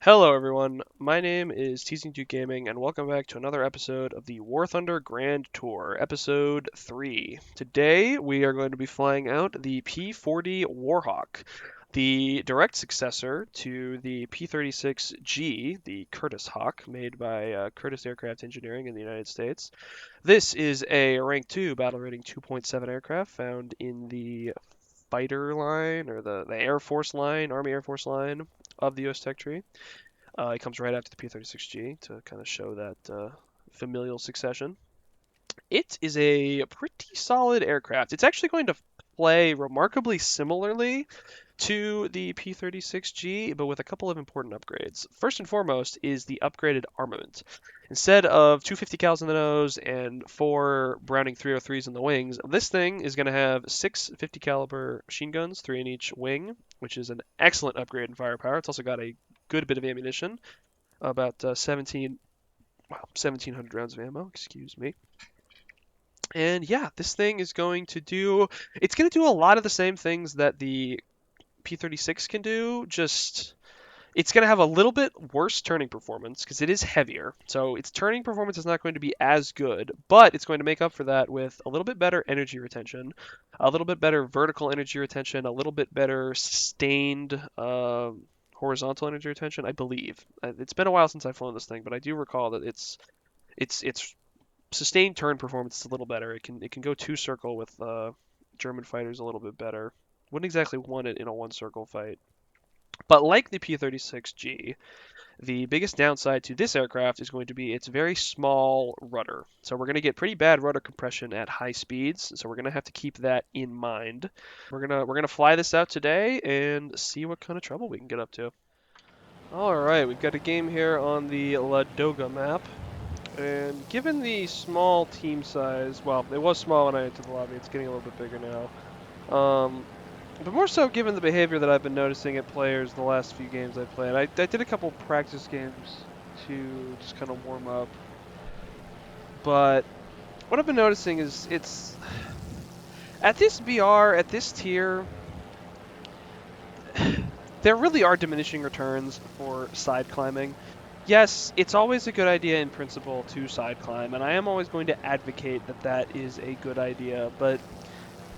Hello everyone, my name is Teasing Duke Gaming and welcome back to another episode of the War Thunder Grand Tour, episode 3. Today we are going to be flying out the P-40 Warhawk, the direct successor to the P-36G, the Curtiss Hawk, made by Curtiss Aircraft Engineering in the United States. This is a Rank 2 battle rating 2.7 aircraft found in the fighter line, or the Air Force line, Army Air Force line of the US Tech Tree. It comes right after the P-36G to kind of show that familial succession. It is a pretty solid aircraft. It's actually going to play remarkably similarly to the P-36G, but with a couple of important upgrades. First and foremost is the upgraded armament. Instead of 250 cals in the nose and 4 Browning 303s in the wings, this thing is going to have 6 50 caliber machine guns, 3 in each wing, which is an excellent upgrade in firepower. It's also got a good bit of ammunition, about 1,700 rounds of ammo, excuse me. And yeah, this thing is going to do, it's going to do a lot of the same things that the P-36 can do, just it's going to have a little bit worse turning performance because it is heavier. So its turning performance is not going to be as good, but it's going to make up for that with a little bit better energy retention, a little bit better vertical energy retention, a little bit better sustained horizontal energy retention, I believe. It's been a while since I've flown this thing, but I do recall that it's sustained turn performance is a little better. It can go two circle with German fighters a little bit better. Wouldn't exactly want it in a one circle fight. But like the P-36G, the biggest downside to this aircraft is going to be its very small rudder. So we're going to get pretty bad rudder compression at high speeds, so we're going to have to keep that in mind. We're going to fly this out today and see what kind of trouble we can get up to. All right, we've got a game here on the Ladoga map. And given the small team size, well, it was small when I entered the lobby, it's getting a little bit bigger now. But more so given the behavior that I've been noticing at players the last few games I played. I did a couple practice games to just kind of warm up. But what I've been noticing is it's at this BR, at this tier, there really are diminishing returns for side climbing. Yes, it's always a good idea in principle to side climb, and I am always going to advocate that that is a good idea, but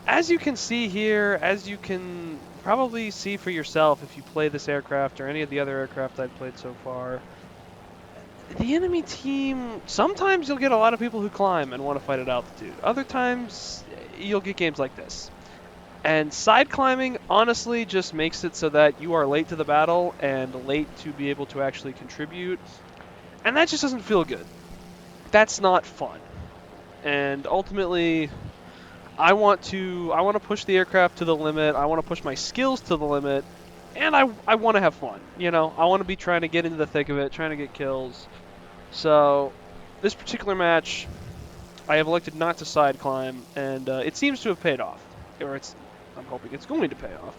as you can see here, as you can probably see for yourself if you play this aircraft or any of the other aircraft I've played so far, the enemy team, sometimes you'll get a lot of people who climb and want to fight at altitude. Other times, you'll get games like this. And side climbing, honestly, just makes it so that you are late to the battle and late to be able to actually contribute. And that just doesn't feel good. That's not fun. And ultimately, I want to push the aircraft to the limit. I want to push my skills to the limit, and I want to have fun. You know, I want to be trying to get into the thick of it, trying to get kills. So this particular match, I have elected not to side climb, and it seems to have paid off, or I'm hoping it's going to pay off.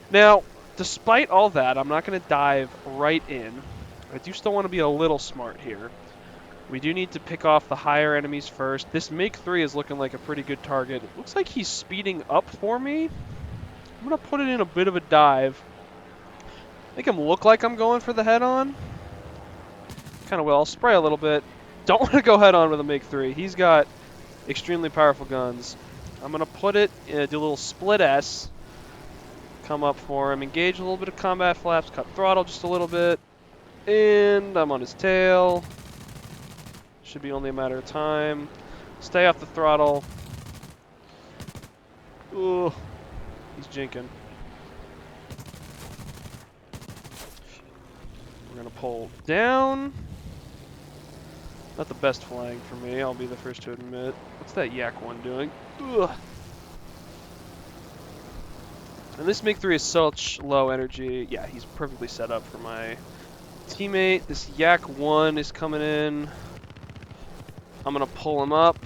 Now, despite all that, I'm not going to dive right in. I do still want to be a little smart here. We do need to pick off the higher enemies first. This MiG-3 is looking like a pretty good target. It looks like he's speeding up for me. I'm going to put it in a bit of a dive. Make him look like I'm going for the head-on. Kind of will. I'll spray a little bit. Don't want to go head-on with a MiG-3. He's got extremely powerful guns. I'm going to put it, do a little split S. Come up for him. Engage a little bit of combat flaps. Cut throttle just a little bit. And I'm on his tail. Should be only a matter of time. Stay off the throttle. Ooh, he's jinking. We're gonna pull down. Not the best flying for me, I'll be the first to admit. What's that Yak 1 doing? Ugh. And this MiG-3 is such low energy. Yeah, he's perfectly set up for my teammate. This Yak 1 is coming in. I'm gonna pull him up,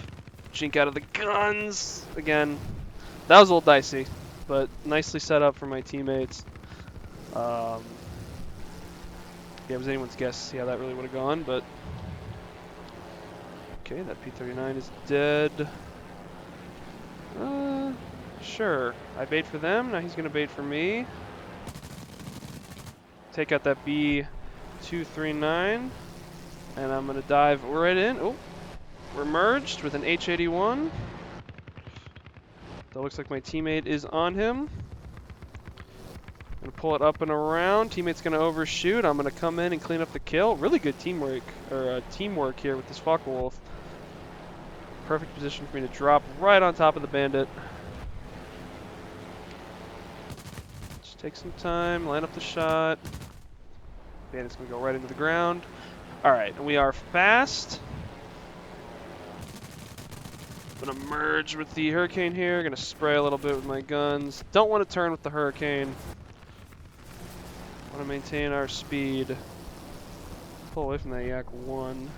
jink out of the guns. Again, that was a little dicey, but nicely set up for my teammates. Yeah, it was anyone's guess to see how that really would have gone, but okay, that P-39 is dead. Sure. I bait for them, now he's gonna bait for me. Take out that B 239. And I'm going to dive right in. Oh, we're merged with an H-81. That looks like my teammate is on him. Gonna pull it up and around. Teammate's gonna overshoot. I'm gonna come in and clean up the kill. Really good teamwork here with this Focke-Wulf. Perfect position for me to drop right on top of the bandit. Just take some time, line up the shot. Bandit's gonna go right into the ground. All right, and we are fast. Gonna merge with the Hurricane here. Gonna spray a little bit with my guns. Don't want to turn with the Hurricane. Want to maintain our speed. Pull away from that Yak 1.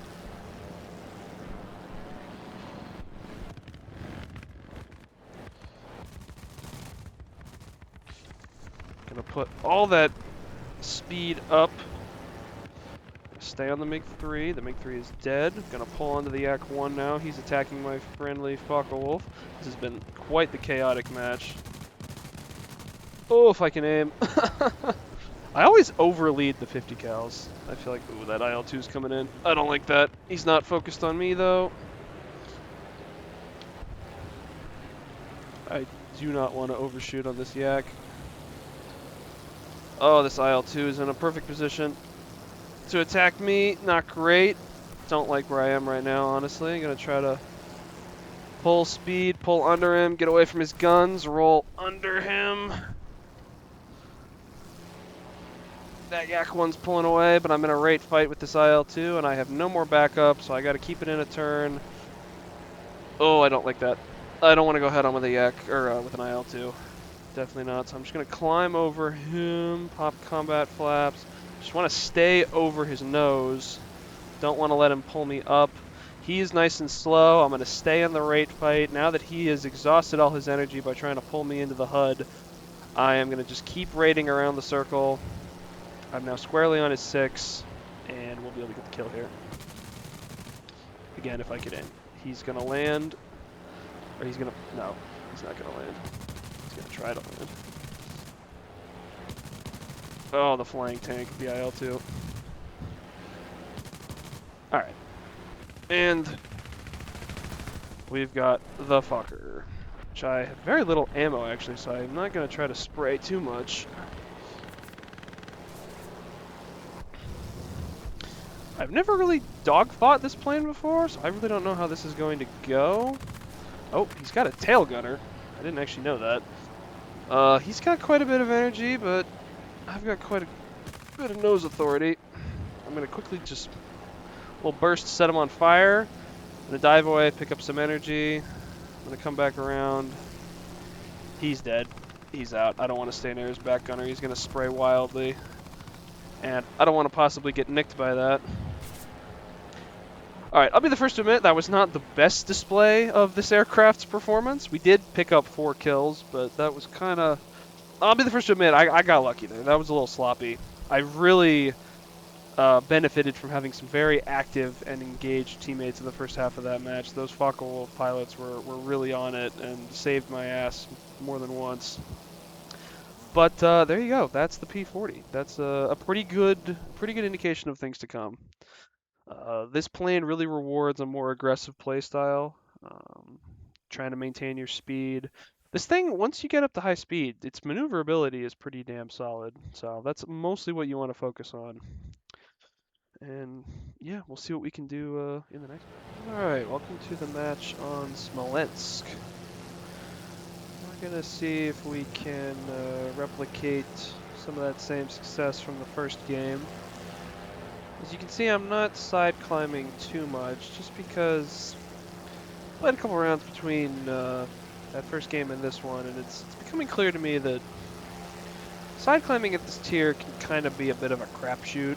Gonna put all that speed up. Stay on the MiG-3. The MiG-3 is dead. Gonna pull onto the Yak 1 now. He's attacking my friendly Focke-Wulf. This has been quite the chaotic match. Oh, if I can aim. I always overlead the 50 cals. I feel like, ooh, that IL-2's coming in. I don't like that. He's not focused on me, though. I do not want to overshoot on this Yak. Oh, this IL-2 is in a perfect position to attack me. Not great. Don't like where I am right now, honestly. I'm going to try to pull speed, pull under him, get away from his guns, roll under him. That Yak 1's pulling away, but I'm in a rate fight with this IL-2, and I have no more backup, so I got to keep it in a turn. Oh, I don't like that. I don't want to go head on with a Yak, or with an IL-2. Definitely not. So I'm just going to climb over him, pop combat flaps. Just want to stay over his nose. Don't want to let him pull me up. He's nice and slow. I'm going to stay in the rate fight. Now that he has exhausted all his energy by trying to pull me into the HUD, I am going to just keep raiding around the circle. I'm now squarely on his 6, and we'll be able to get the kill here. Again, if I get in. He's going to land, or he's going to, no, he's not going to land. He's going to try to land. Oh, the flying tank, the IL-2. Alright. And we've got the fucker, which I have very little ammo, actually, so I'm not going to try to spray too much. I've never really dogfought this plane before, so I really don't know how this is going to go. Oh, he's got a tail gunner. I didn't actually know that. He's got quite a bit of energy, but I've got quite a bit of nose authority. I'm going to quickly just, little burst, set him on fire. I'm going to dive away, pick up some energy. I'm going to come back around. He's dead. He's out. I don't want to stay near his back gunner. He's going to spray wildly. And I don't want to possibly get nicked by that. Alright, I'll be the first to admit that was not the best display of this aircraft's performance. We did pick up 4 kills, but that was kind of... I'll be the first to admit, I got lucky there. That was a little sloppy. I really benefited from having some very active and engaged teammates in the first half of that match. Those Focke-Wulf pilots were really on it and saved my ass more than once. But there you go. That's the P-40. That's a pretty good indication of things to come. This plane really rewards a more aggressive playstyle, trying to maintain your speed. This thing, once you get up to high speed, its maneuverability is pretty damn solid. So that's mostly what you want to focus on. And yeah, we'll see what we can do in the next one. Alright, welcome to the match on Smolensk. We're going to see if we can replicate some of that same success from the first game. As you can see, I'm not side climbing too much, just because I played a couple rounds between that first game and this one, and it's becoming clear to me that side climbing at this tier can kind of be a bit of a crapshoot.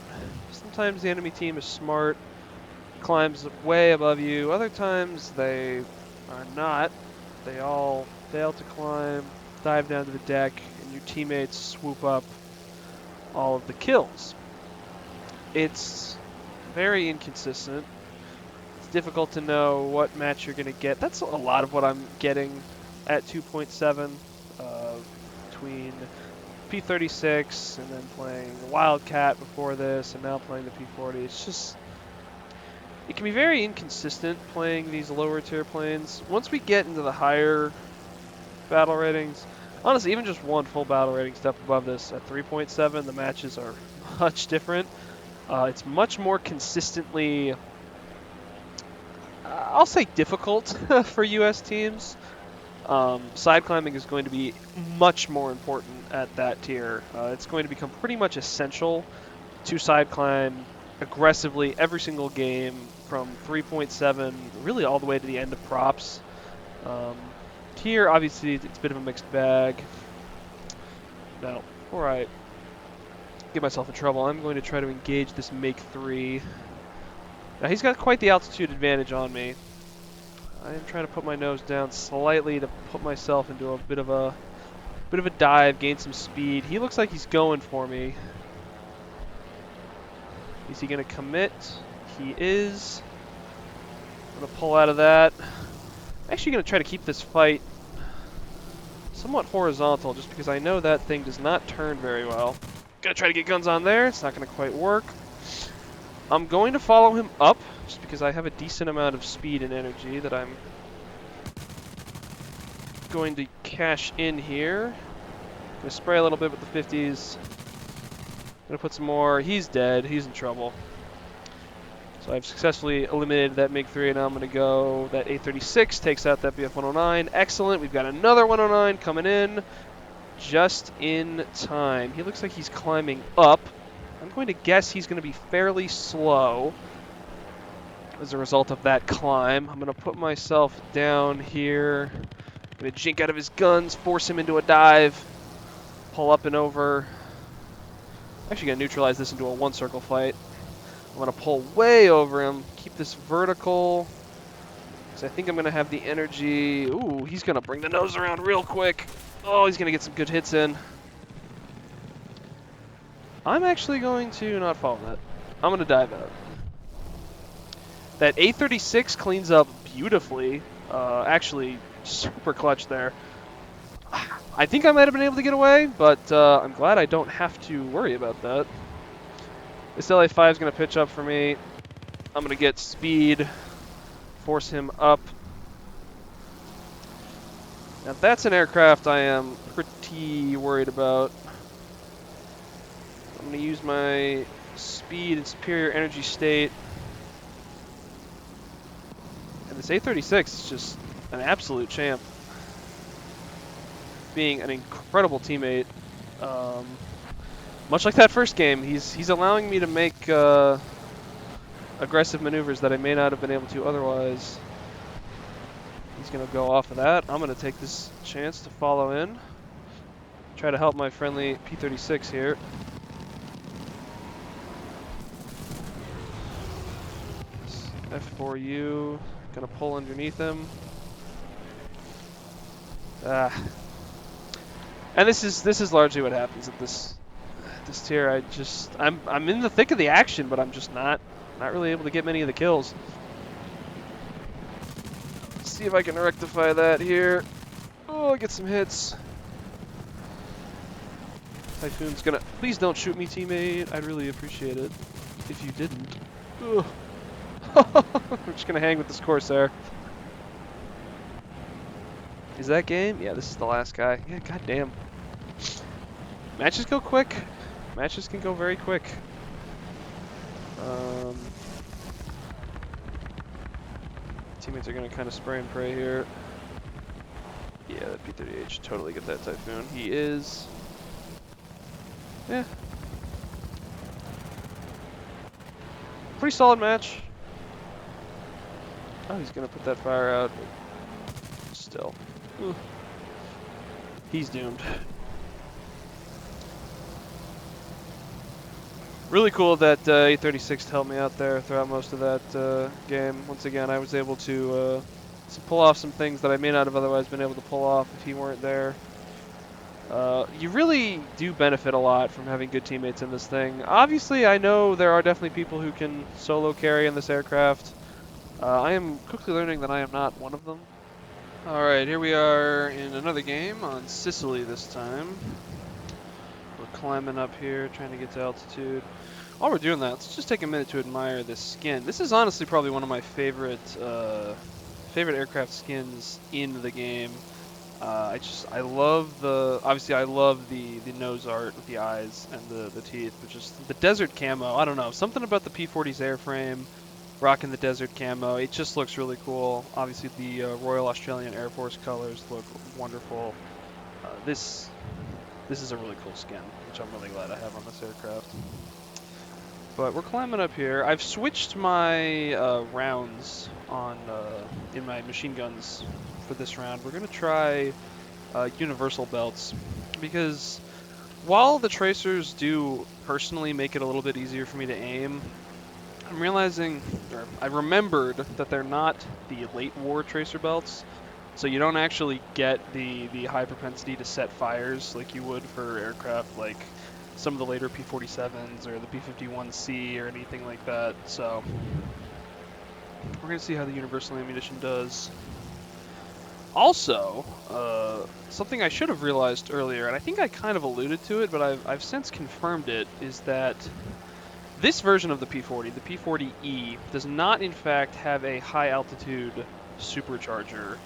Sometimes the enemy team is smart, climbs way above you. Other times they are not. They all fail to climb, dive down to the deck, and your teammates swoop up all of the kills. It's very inconsistent. It's difficult to know what match you're going to get. That's a lot of what I'm getting at 2.7 between P-36 and then playing the Wildcat before this and now playing the P-40. It's just, it can be very inconsistent playing these lower tier planes. Once we get into the higher battle ratings, honestly, even just one full battle rating step above this at 3.7, the matches are much different. It's much more consistently, I'll say difficult for US teams. Side climbing is going to be much more important at that tier. It's going to become pretty much essential to side climb aggressively every single game from 3.7 really all the way to the end of props. Here, obviously, it's a bit of a mixed bag. Now, before I get myself in trouble, I'm going to try to engage this Make 3. Now, he's got quite the altitude advantage on me. I am trying to put my nose down slightly to put myself into a bit of a dive, gain some speed. He looks like he's going for me. Is he going to commit? He is. I'm going to pull out of that. I'm actually going to try to keep this fight somewhat horizontal just because I know that thing does not turn very well. Going to try to get guns on there. It's not going to quite work. I'm going to follow him up just because I have a decent amount of speed and energy that I'm going to cash in here. Going to spray a little bit with the 50s. Going to put some more. He's dead. He's in trouble. So I've successfully eliminated that MiG-3, and now I'm going to go. That A-36 takes out that BF-109. Excellent. We've got another 109 coming in just in time. He looks like he's climbing up. I'm going to guess he's going to be fairly slow as a result of that climb. I'm going to put myself down here. I'm going to jink out of his guns, force him into a dive, pull up and over. Actually going to neutralize this into a one-circle fight. I'm going to pull way over him, keep this vertical, because I think I'm going to have the energy. Ooh, he's going to bring the nose around real quick. Oh, he's going to get some good hits in. I'm actually going to not follow that. I'm going to dive out. That A-36 cleans up beautifully. Actually, super clutch there. I think I might have been able to get away, but I'm glad I don't have to worry about that. This LA-5 is going to pitch up for me. I'm going to get speed, force him up. Now that's an aircraft I am pretty worried about. I'm going to use my speed and superior energy state. And this A-36 is just an absolute champ. Being an incredible teammate. Much like that first game, he's allowing me to make aggressive maneuvers that I may not have been able to otherwise. He's going to go off of that. I'm going to take this chance to follow in. Try to help my friendly P-36 here. This F4U, going to pull underneath him. And this is largely what happens at this tier. I'm in the thick of the action, but I'm just not really able to get many of the kills. Let's see if I can rectify that here. Oh, get some hits. Typhoon's gonna. Please don't shoot me, teammate. I'd really appreciate it if you didn't. Ugh. I'm just gonna hang with this Corsair. Is that game? Yeah, this is the last guy. Yeah, goddamn. Matches go quick. Matches can go very quick. Teammates are going to kind of spray and pray here. Yeah, that P-38 should totally get that Typhoon. He is. Yeah. Pretty solid match. Oh, he's going to put that fire out. Still. Ooh. He's doomed. Really cool that A-36 helped me out there throughout most of that game. Once again, I was able to pull off some things that I may not have otherwise been able to pull off if he weren't there. You really do benefit a lot from having good teammates in this thing. Obviously, I know there are definitely people who can solo carry in this aircraft. I am quickly learning that I am not one of them. Alright, here we are in another game on Sicily this time. climbing up here, trying to get to altitude. While we're doing that, let's just take a minute to admire this skin. This is honestly probably one of my favorite aircraft skins in the game. I love obviously I love the nose art with the eyes and the teeth, but just the desert camo, I don't know, something about the P-40's airframe, rocking the desert camo, it just looks really cool. Obviously the Royal Australian Air Force colors look wonderful. This is a really cool skin, which I'm really glad I have on this aircraft. But we're climbing up here. I've switched my rounds on in my machine guns for this round. We're gonna try universal belts because while the tracers do personally make it a little bit easier for me to aim, I'm realizing, or I remembered that they're not the late war tracer belts, so you don't actually get the high propensity to set fires like you would for aircraft like some of the later P-47s or the P-51C or anything like that. So we're going to see how the universal ammunition does. Also, something I should have realized earlier, and I think I kind of alluded to it, but I've since confirmed it, is that this version of the P-40, the P-40E, does not in fact have a high altitude supercharger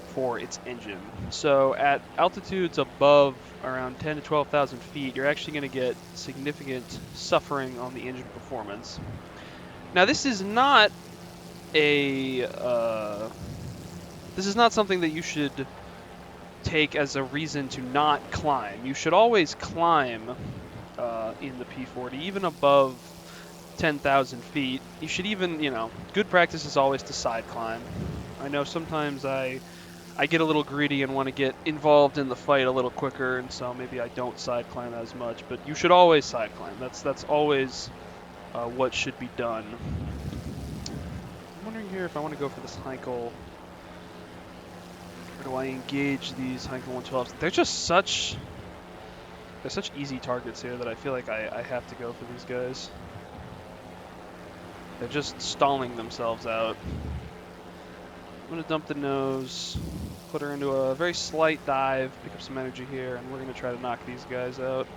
for its engine. So at altitudes above around 10 to 12,000 feet, you're actually going to get significant suffering on the engine performance. Now this is not something that you should take as a reason to not climb. You should always climb in the P-40, even above 10,000 feet. You should even, good practice is always to side climb. I know sometimes I get a little greedy and want to get involved in the fight a little quicker, and so maybe I don't side climb as much, but you should always side climb. That's always what should be done. I'm wondering here if I want to go for this Heinkel, or do I engage these Heinkel 112s? They're such easy targets here that I feel like I have to go for these guys. They're just stalling themselves out. I'm going to dump the nose, put her into a very slight dive, pick up some energy here, and we're going to try to knock these guys out.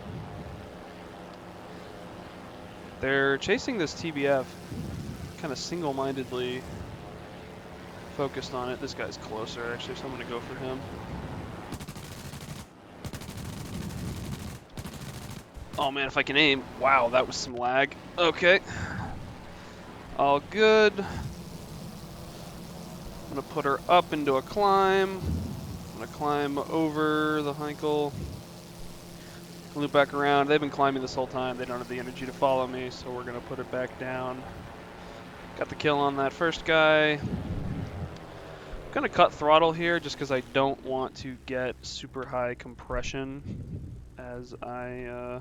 They're chasing this TBF, kind of single-mindedly focused on it. This guy's closer, actually, so I'm going to go for him. Oh man, if I can aim. Wow, that was some lag. Okay. All good. I'm gonna put her up into a climb. I'm gonna climb over the Heinkel. Loop back around. They've been climbing this whole time. They don't have the energy to follow me, so we're gonna put her back down. Got the kill on that first guy. I'm gonna cut throttle here just because I don't want to get super high compression as I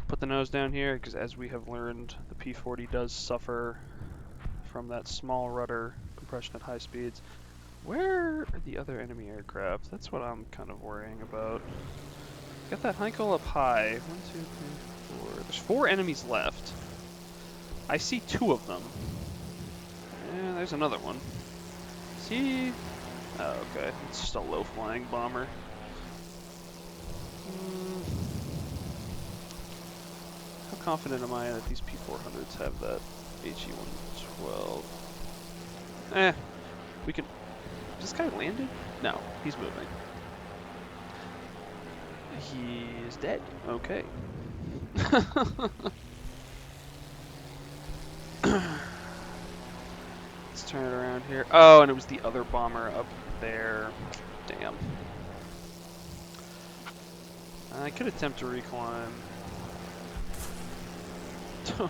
put the nose down here, because as we have learned, the P-40 does suffer from that small rudder compression at high speeds. Where are the other enemy aircraft? That's what I'm kind of worrying about. Got that Heinkel up high. 1, 2, 3, 4. There's 4 enemies left. I see 2 of them. And there's another one. See? Oh, okay. It's just a low-flying bomber. How confident am I that these P-400s have that HE-112? We can... Is this guy landed? No, he's moving. He's dead. Okay. Let's turn it around here. Oh, and it was the other bomber up there. Damn. I could attempt to reclimb.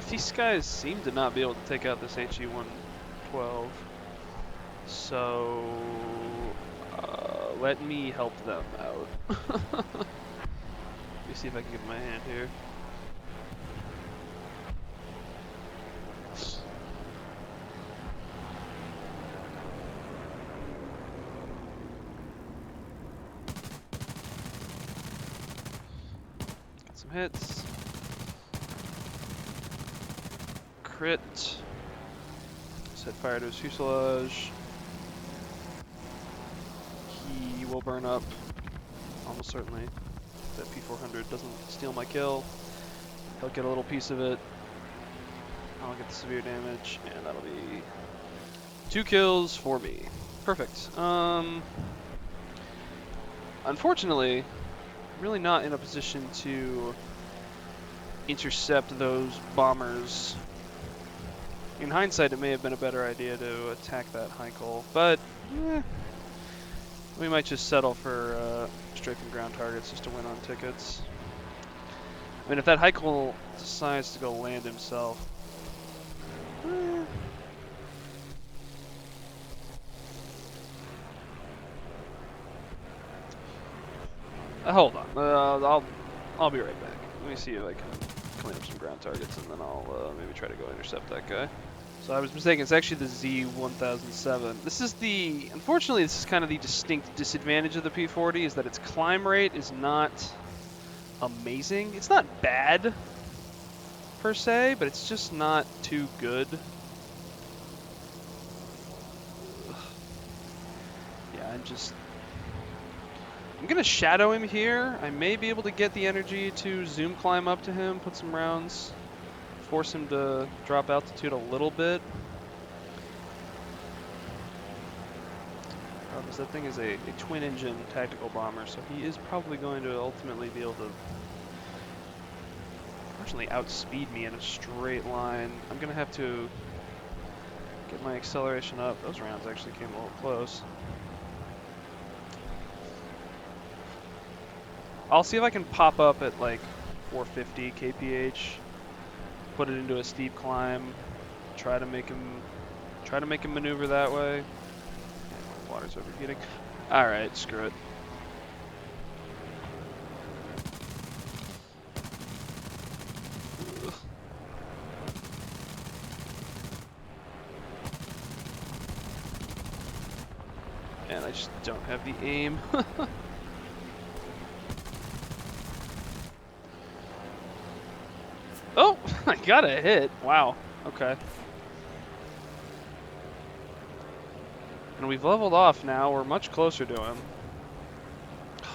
These guys seem to not be able to take out this HE-112. So, let me help them out. Let me see if I can get my hand here. Got some hits. Crit. Set fire to his fuselage. He will burn up, almost certainly. That P-400 doesn't steal my kill. He'll get a little piece of it. I'll get the severe damage, and that'll be 2 kills for me. Perfect. Unfortunately, really not in a position to intercept those bombers. In hindsight, it may have been a better idea to attack that Heinkel, but we might just settle for strafing ground targets just to win on tickets. I mean, if that Heinkel decides to go land himself, hold on. I'll be right back. Let me see if I can clean up some ground targets, and then I'll maybe try to go intercept that guy. So I was mistaken. It's actually the Z-1007. Unfortunately, this is kind of the distinct disadvantage of the P-40, is that its climb rate is not amazing. It's not bad, per se, but it's just not too good. Yeah, I'm gonna shadow him here. I may be able to get the energy to zoom climb up to him, put some rounds, force him to drop altitude a little bit. Because that thing is a twin-engine tactical bomber, so he is probably going to ultimately be able to fortunately outspeed me in a straight line. I'm gonna have to get my acceleration up. Those rounds actually came a little close. I'll see if I can pop up at like 450 kph, put it into a steep climb, try to make him maneuver that way. Yeah, my water's overheating. All right, screw it. And I just don't have the aim. Oh, I got a hit. Wow. Okay. And we've leveled off now. We're much closer to him.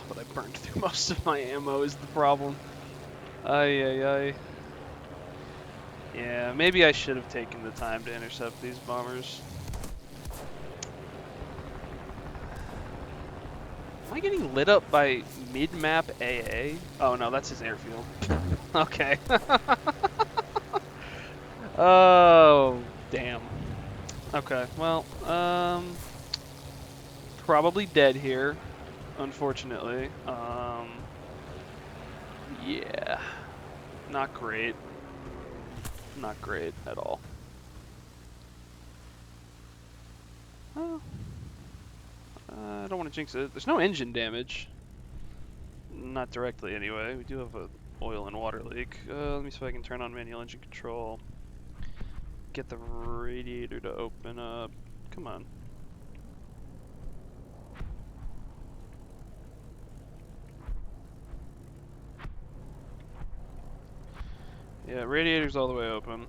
But I burned through most of my ammo is the problem. Ay, ay, ay. Yeah, maybe I should have taken the time to intercept these bombers. Am I getting lit up by mid-map AA? Oh no, that's his airfield. Okay. Oh, damn. Okay, well, probably dead here, unfortunately. Yeah, not great. Not great at all. Well, I don't want to jinx it. There's no engine damage. Not directly, anyway. We do have a oil and water leak. Let me see if I can turn on manual engine control. Get the radiator to open up. Come on. Yeah, radiator's all the way open.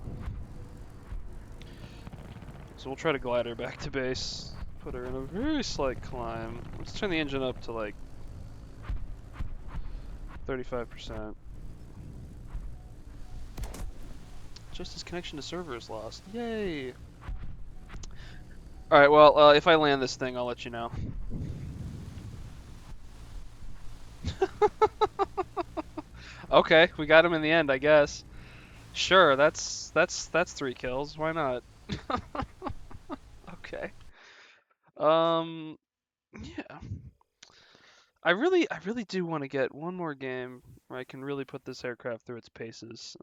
So we'll try to glide her back to base. Put her in a very slight climb. Let's turn the engine up to like 35%. Just as connection to server is lost. Yay! Alright, well, if I land this thing, I'll let you know. Okay, we got him in the end, I guess. Sure, that's 3 kills. Why not? Okay. Yeah. I really do want to get one more game where I can really put this aircraft through its paces.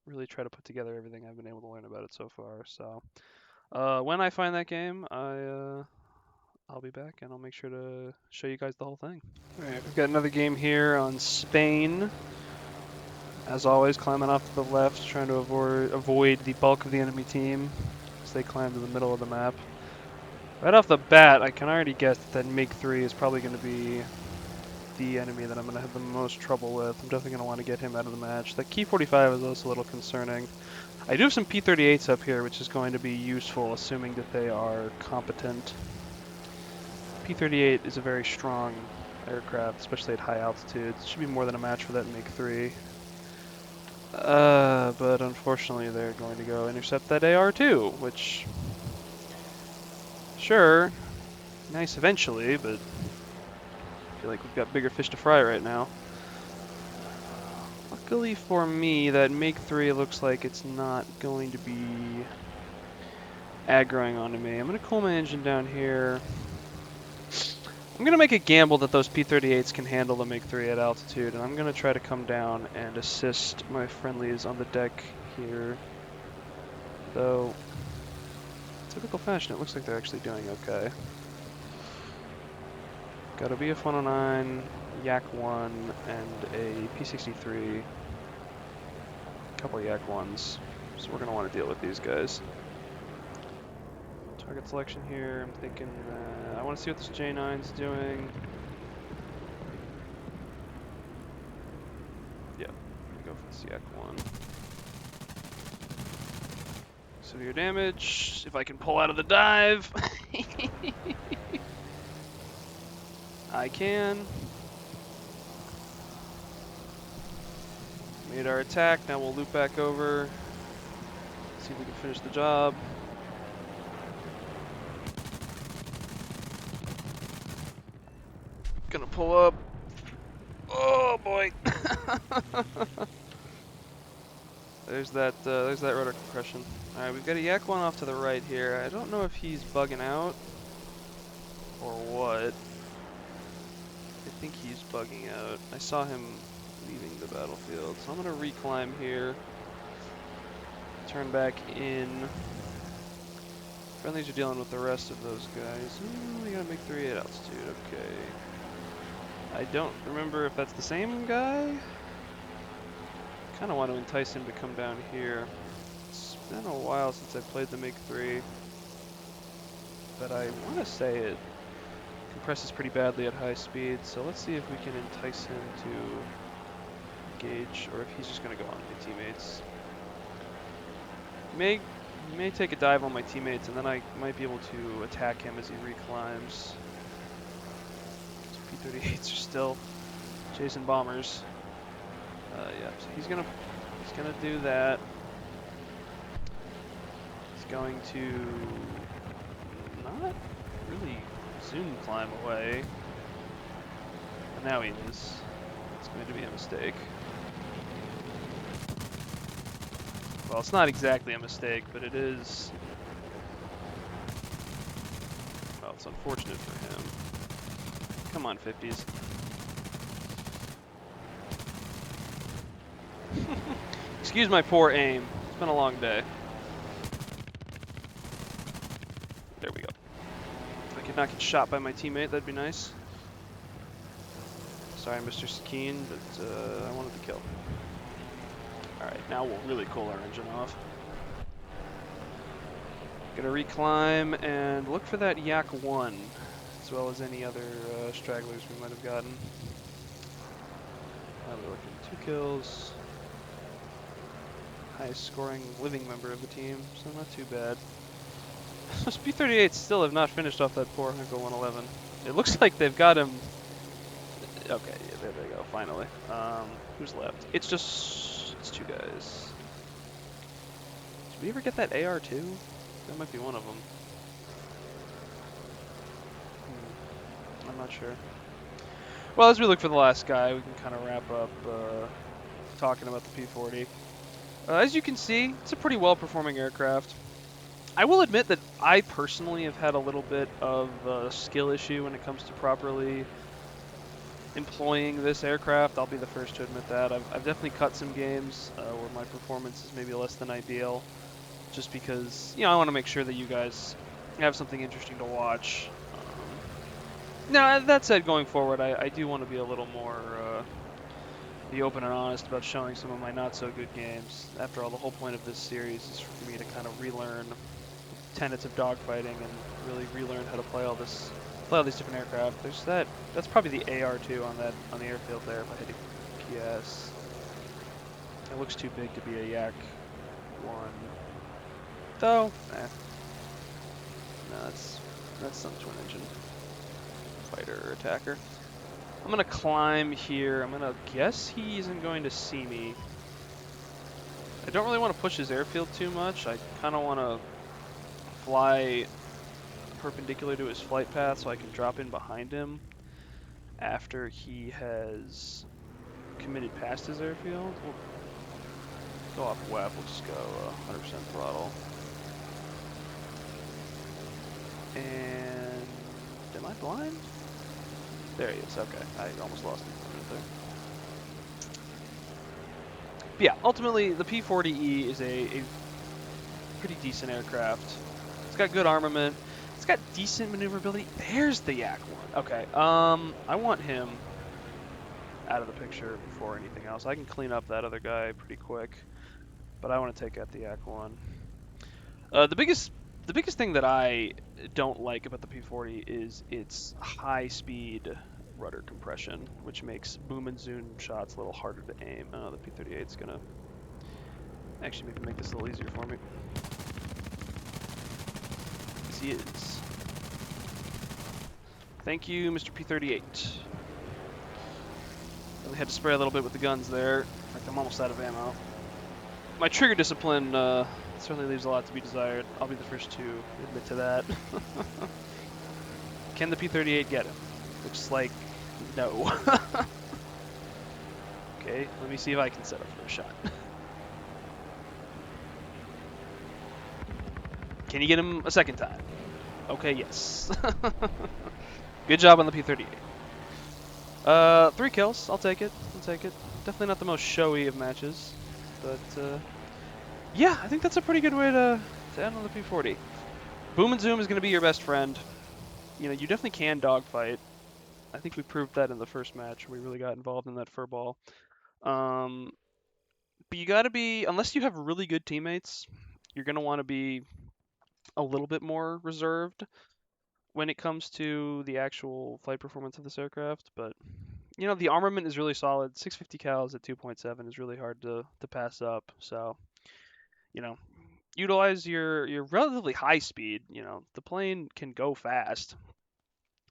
Really try to put together everything I've been able to learn about it so far. So, when I find that game, I'll be back and I'll make sure to show you guys the whole thing. All right, we've got another game here on Spain. As always, climbing off to the left, trying to avoid the bulk of the enemy team as they climb to the middle of the map. Right off the bat, I can already guess that MiG-3 is probably going to be the enemy that I'm going to have the most trouble with. I'm definitely going to want to get him out of the match. That Ki-45 is also a little concerning. I do have some P-38s up here, which is going to be useful, assuming that they are competent. P-38 is a very strong aircraft, especially at high altitudes. It should be more than a match for that MiG-3. But unfortunately they're going to go intercept that AR-2, which, sure, nice eventually, but I feel like we've got bigger fish to fry right now. Luckily for me, that MiG-3 looks like it's not going to be aggroing onto me. I'm going to cool my engine down here. I'm going to make a gamble that those P-38s can handle the MiG-3 at altitude, and I'm going to try to come down and assist my friendlies on the deck here. Though, typical fashion, it looks like they're actually doing okay. Got a BF-109, Yak-1, and a P-63. A couple of Yak-1s. So we're going to want to deal with these guys. Target selection here, I'm thinking I want to see what this J9's doing. Yeah, I'm going to go for this Yak-1. Severe damage, if I can pull out of the dive. I can. Made our attack, now we'll loop back over. See if we can finish the job. Gonna pull up. Oh boy. There's that rudder compression. All right, we've got a Yak-1 off to the right here. I don't know if he's bugging out or what. I think he's bugging out. I saw him leaving the battlefield, so I'm gonna reclimb here. Turn back in. Friendlies are dealing with the rest of those guys. We gotta make 3 at altitude. Okay. I don't remember if that's the same guy. Kind of want to entice him to come down here. It's been a while since I played the MiG-3, but I want to say it compresses pretty badly at high speed, so let's see if we can entice him to engage, or if he's just going to go on my teammates. He may take a dive on my teammates, and then I might be able to attack him as he reclimbs. These P-38s are still chasing bombers. Yeah, so he's gonna do that. He's going to not really zoom climb away. But now he is. It's going to be a mistake. Well, it's not exactly a mistake, but it is. Well, it's unfortunate for him. Come on, 50s. Excuse my poor aim. It's been a long day. There we go. If I could not get shot by my teammate, that'd be nice. Sorry, Mr. Sakine, but I wanted to kill. Alright, now we'll really cool our engine off. Gonna reclimb and look for that Yak-1, as well as any other stragglers we might have gotten. We're looking at 2 kills. Highest scoring living member of the team, so not too bad. Those P-38s still have not finished off that poor Hunko 111. It looks like they've got him. Okay, yeah, there they go, finally. Who's left? It's 2 guys. Did we ever get that AR-2? That might be one of them. I'm not sure. Well, as we look for the last guy, we can kind of wrap up talking about the P-40. As you can see, it's a pretty well-performing aircraft. I will admit that I personally have had a little bit of a skill issue when it comes to properly employing this aircraft. I'll be the first to admit that. I've definitely cut some games where my performance is maybe less than ideal, just because, you know, I want to make sure that you guys have something interesting to watch. Now, that said, going forward, I do want to be a little more be open and honest about showing some of my not-so-good games. After all, the whole point of this series is for me to kind of relearn tenets of dogfighting and really relearn how to play all these different aircraft. There's that's probably the AR-2 on the airfield there if I hit a PS. It looks too big to be a Yak-1. Though, no, that's some twin engine fighter or attacker. I'm gonna climb here. I'm gonna guess he isn't going to see me. I don't really want to push his airfield too much. I kind of want to fly perpendicular to his flight path so I can drop in behind him after he has committed past his airfield. We'll go off WEP. We'll just go 100% throttle. And am I blind? There he is. Okay, I almost lost him for a minute there. But yeah, ultimately the P-40E is a pretty decent aircraft. It's got good armament. It's got decent maneuverability. There's the Yak one. Okay, I want him out of the picture before anything else. I can clean up that other guy pretty quick, but I want to take out the Yak one. The biggest thing that I don't like about the P-40 is its high speed rudder compression, which makes boom and zoom shots a little harder to aim. Oh, the P-38 is gonna actually maybe make this a little easier for me. Yes, he is. Thank you, Mr. P-38. Really had to spray a little bit with the guns there. In fact, I'm almost out of ammo. My trigger discipline certainly leaves a lot to be desired. I'll be the first to admit to that. Can the P-38 get him? Looks like no. Okay, let me see if I can set up for a shot. Can you get him a second time? Okay, yes. Good job on the P-38. 3 kills. I'll take it. I'll take it. Definitely not the most showy of matches, but yeah, I think that's a pretty good way to end on the P-40. Boom and zoom is going to be your best friend. You know, you definitely can dogfight. I think we proved that in the first match. We really got involved in that furball. But you got to be, unless you have really good teammates, you're going to want to be a little bit more reserved when it comes to the actual flight performance of this aircraft. But you know, the armament is really solid. 650 cals at 2.7 is really hard to pass up. So, you know, utilize your relatively high speed. You know, the plane can go fast.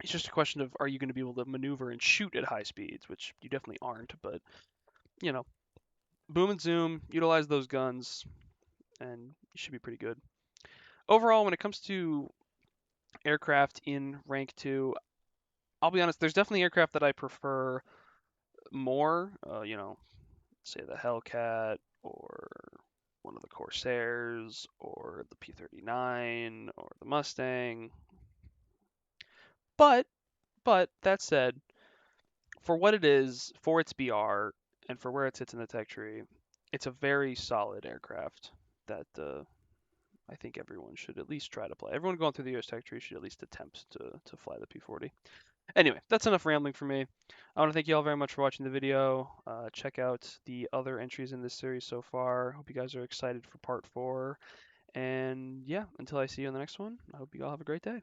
It's just a question of, are you going to be able to maneuver and shoot at high speeds, which you definitely aren't. But you know, boom and zoom, utilize those guns, and you should be pretty good. Overall, when it comes to aircraft in rank 2, I'll be honest, there's definitely aircraft that I prefer more. You know, say the Hellcat or one of the Corsairs or the P-39 or the Mustang. But that said, for what it is, for its BR, and for where it sits in the tech tree, it's a very solid aircraft that I think everyone should at least try to play. Everyone going through the US tech tree should at least attempt to fly the P-40. Anyway, that's enough rambling for me. I want to thank you all very much for watching the video. Check out the other entries in this series so far. Hope you guys are excited for part 4. And yeah, until I see you in the next one, I hope you all have a great day.